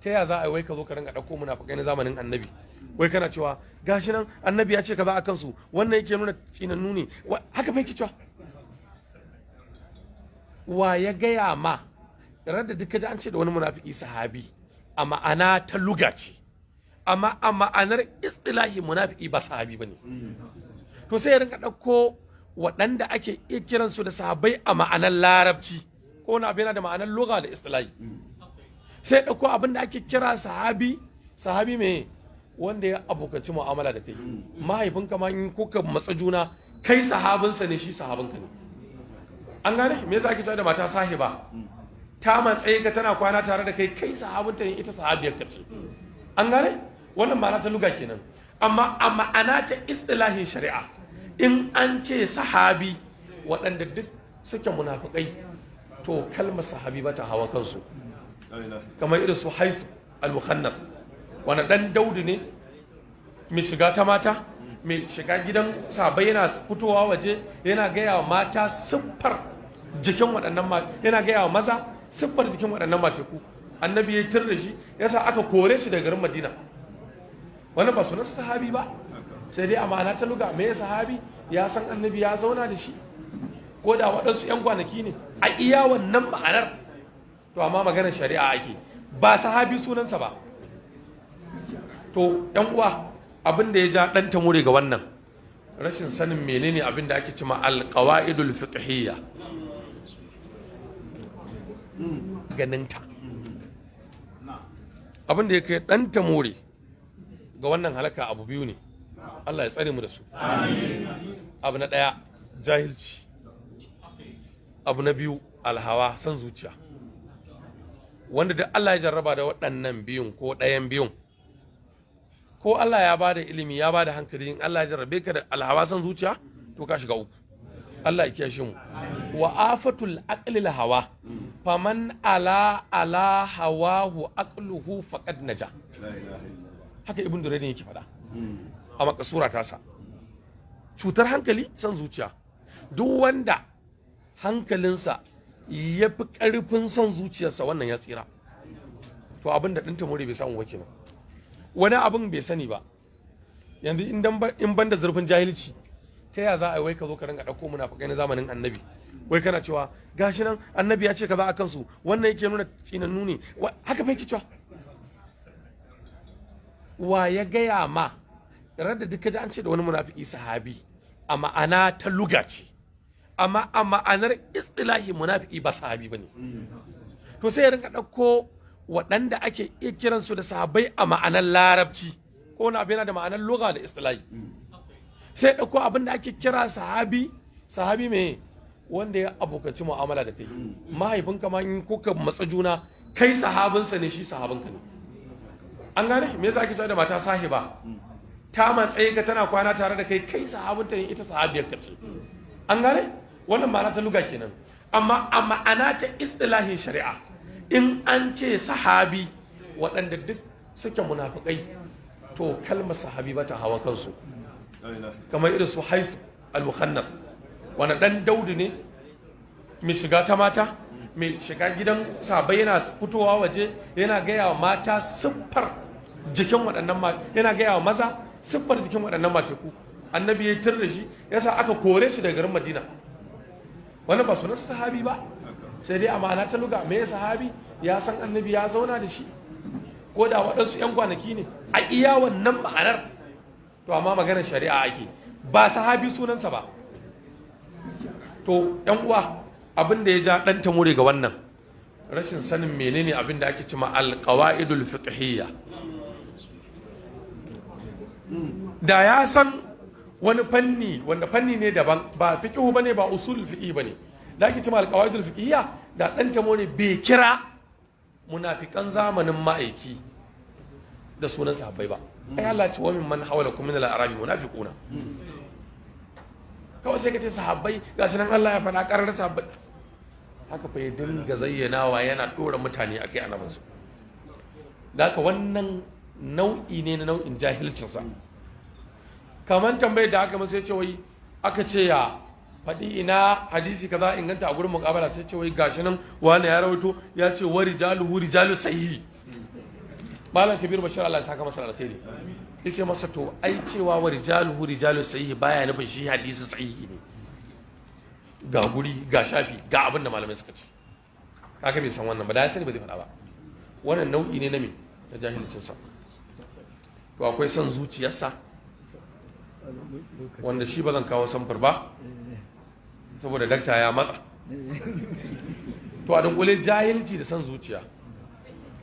ta ya za a yi wai ka zo ka ringa ɗauko munafikai na zamanin annabi wai kana cewa gashi nan annabi ya ce kaza a kansu wannan yake nuna tsinannu ne haka fa yake cewa wa ya gaya ma da duka an ce da wani munafiki sahabi a ma'ana ta luga ce amma a ma'anar istilahi munafiki ba sahabi bane to sai ya rinka ɗauko waɗanda ake iya kiransu da sahabbai a ma'anar larabci ko wani abu yana da ma'anar lugha da istilahi sai ɗauko abin da ake kira sahabi mai wanda ya abokanci mu'amala da kai mahaifinka ma in kuka matsa juna kai sahabinsa ne shi sahabinka ne an gane me yasa ake cewa da mata sahiba ta matsayi ka tana kwana tare da kai kai sahabinta ne ita sahabiyar ka ce an gane wannan ma'ana ta luga kenan amma a ma'ana ta istilahin shari'a in an ce sahabi waɗanda duk suke munafikai to kalmar sahabi ba ta hawa kansu kamar irin su haisu al-mukhannas wani dan daudu ne mai shiga ta mata mai shiga gidan sahabbai yana fitowa waje yana gaya wa mata siffar jikin waɗannan mata yana gaya wa maza siffar jikin waɗannan mateku annabi ya tir da shi yasa aka kore shi daga garin madina wannan ba sunan sahabi ba sai dai a ma'ana ta luga me sahabi ya san annabi ya zauna da shi ko da waɗansu 'yan kwanaki ne a iya wannan ma'anar to amma maganar shari'a ake ba sahabi sunansa ba to 'yan uwa abin da ya ja ɗan tamure ga wannan rashin sanin menene abin da ake cima alƙawa'idul fiqhiyya ganinta abin da ya kai ɗan tamure ga wannan halaka abu biyu ne Allah ya tsare mu da su abu na ɗaya jahilci abu na biyu alhawa son zuciya wanda duk Allah ya jarraba da waɗannan biyun ko ɗayan biyun ko Allah ya bada ilimi ya bada hankali in Allah ya jarrabe ka da alhawa son zuciya to ka shiga uku Allah ya kiyashe mu wa afatul aqli hawa faman ala hawahu aqluhu faqad naja haka ibn Duraydin yake faɗa a makasura tasa cutar hankali son zuciya duk wanda hankalinsa ya fi ƙarfin son zuciyarsa wannan ya tsira to abin da ɗinta more bai samu wakilin wani abin bai sani ba yanzu in ban da zurfin jahilci ta ya za a yi wai ka zo ka ringa ɗauko munafikai na zamanin annabi wai kana cewa gashi nan annabi ya ce kaza a kansu wannan yake nuna tsinannu ne haka fa yake cewa wa ya gaya ma da duka an ce da wani munafiki sahabi a ma'ana ta luga ce amma a ma'anar istilahi munafiki ba sahabi bane to sai ya rinka ɗauko waɗanda ake iya kiransu da sahabbai a ma'anar larabci ko wani abu yana da ma'anar lugha da istilahi sai ɗauko abin da ake kira sahabi mai wanda ya abokanci mu'amala da kai mahaifinka ma in kuka matsa juna kai sahabinsa ne shi sahabinka ne an gane me yasa ake cewa da mata sahiba ta matsayi ka tana kwana tare da kai kai sahabinta ne ita sahabiyar ka ce an gane wannan ma'ana ta luga kenan amma a ma'ana ta istilahin shari'a in an ce sahabi waɗanda duk suke munafikai to kalmar sahabi ba ta hawa kansu kamar irin su haisu al-mukhannas wani dan daudu ne mai shiga ta mata mai shiga gidan sahabbai yana fitowa waje yana gaya wa mata siffar jikin waɗannan mata yana gaya wa maza siffar jikin waɗannan mateku annabi ya tir da shi yasa aka kore shi daga garin madina wannan ba sunan sahabi ba sai dai a ma'ana ta luga me sahabi ya san annabi ya zauna da shi ko da waɗansu 'yan kwanaki ne a iya wannan ma'anar to amma maganar shari'a ake ba sahabi sunansa ba to 'yan uwa abin da ya ja ɗan tamure ga wannan rashin sanin menene abin da ake cima alƙawa'idul fiqhiyya da ya san wani fanni wanda fanni ne daban ba fiqhu bane ba usulul fiqh bane da ake cima alƙawaidul fiqhiyya da ɗan tamure bai kira munafikan zamanin ma'aiki da sunan sahabbai ba ai Allah ce wa min man hawalakum min al-arabi munafiquna kawai sai ka ce sahabbai gashi nan Allah ya faɗa ƙarar sahabbai haka fa ya dinga zayyanawa yana ɗora mutane akai annabinsu da haka wannan nau'i ne na nau'in jahilcinsa kamar tambayar da aka masa ce wai aka ce ya faɗi ina hadisi kaza inganta a gurin muƙabala sai ce wai gashi nan wani ya rawaito ya ce wa rijalu sahihi malam kabir bashir Allah ya saka masa alkhairi yace masa to ai cewa wa rijalu sahihi baya nufin shi hadisi sahihi ne ga guri ga shafi ga abin da malamai suka ce kaga bai san wannan ba da ya sani ba zai faɗa ba wannan nau'i ne na me na jahilcin sa to akwai son zuciyarsa wanda shi ba zan kawo samfur ba saboda dakta ya matsa to a dunkule jahilci da son zuciya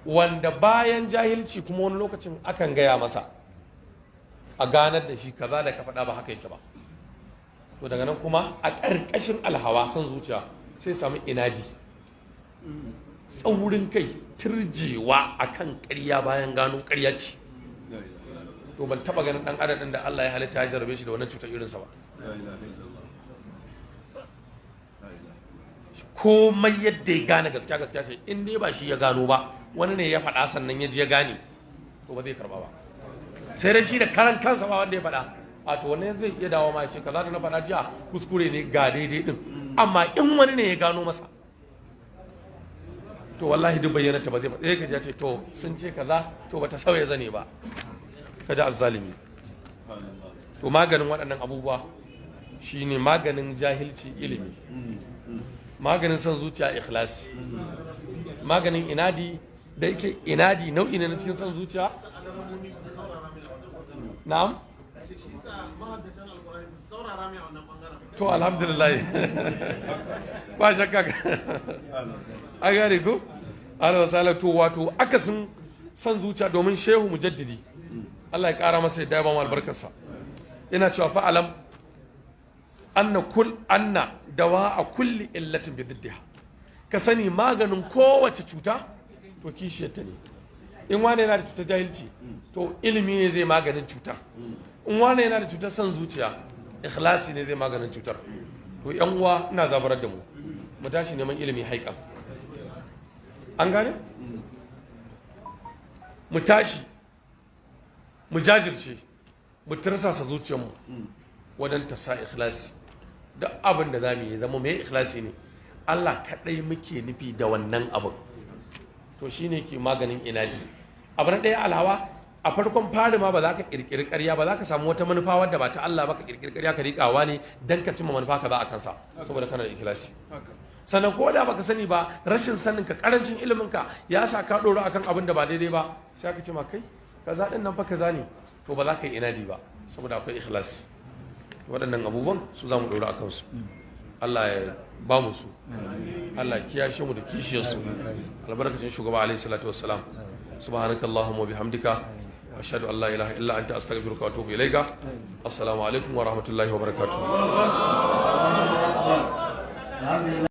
wanda bayan jahilci kuma wani lokacin akan gaya masa a ganar da shi kaza da ka faɗa ba haka yake ba to daga nan kuma a ƙarƙashin alhawa son zuciya sai samu inadi tsaurin kai turjewa akan ƙarya bayan gano ƙarya ce to ban taɓa ganin ɗan adadin da Allah ya halitta ya jarabe shi da wannan cutar irinsa ba komai yadda ya gane gaskiya ce in dai ba shi ya gano ba wani ne ya faɗa sannan ya ji ya gane to ba zai karba ba sai dai shi da karan kansa ba wanda ya faɗa a to wannan zai iya dawo ma ya ce kaza da na faɗa jiya kuskure ne ga daidai din amma in wani ne ya gano masa to wallahi duk bayyana ta ba zai faɗa sai ka ji ya ce to sun ce kaza to bata sauya zane ba kada azzalimi to maganin waɗannan abubuwa shine maganin jahilci ilimi maganin son zuciya ikhlasi maganin inadi da yake inadi nau'i ne na cikin son zuciya na'am to alhamdulillah ba shakka a gane ko ala wasala to wato akasin son zuciya domin shehu mujaddidi Allah ya kara masa yadda ya ba mu albarkarsa yana cewa fa'alam anna dawa a kulli illatin bi diddiha ka sani maganin kowace cuta to kishiyarta ne in wane yana da cutar jahilci to ilimi ne zai maganin cutar in wane yana da cutar son zuciya ikhlasi ne zai maganin cutar to yan uwa ina zabarar da mu tashi neman ilimi haika an gane mu tashi mu jajirce mu tirsasa zuciyarmu wadanta sa ikhlasi duk abin da za mu yi zama mai ikhlasi ne Allah kaɗai muke nufi da wannan abin to shine ke maganin inadi abu na ɗaya alhawa a farkon fari ma ba za ka ƙirƙiri ƙarya ba za ka samu wata manufa wadda ba ta Allah ba ka ƙirƙiri ƙarya ka riƙawa ne don ka cimma manufa ka za a kansa saboda kana da ikhlasi sannan ko da baka sani ba rashin sanin ka karancin ilimin ka ya sa ka ɗoro akan abin da ba daidai ba sai ka ce ma kai kaza ɗin nan fa kaza ne to ba za ka yi inadi ba saboda akwai ikhlasi waɗannan abubuwan su za mu ɗora a kansu Allah ya ba mu su Allah ya kiyashe mu da kishiyarsu albarkacin shugaba alaihi salatu wassalam subhanakallahumma wa bihamdika ashhadu an la ilaha illa anta astaghfiruka wa atubu ilayka assalamu alaikum wa rahmatullahi wa barakatuh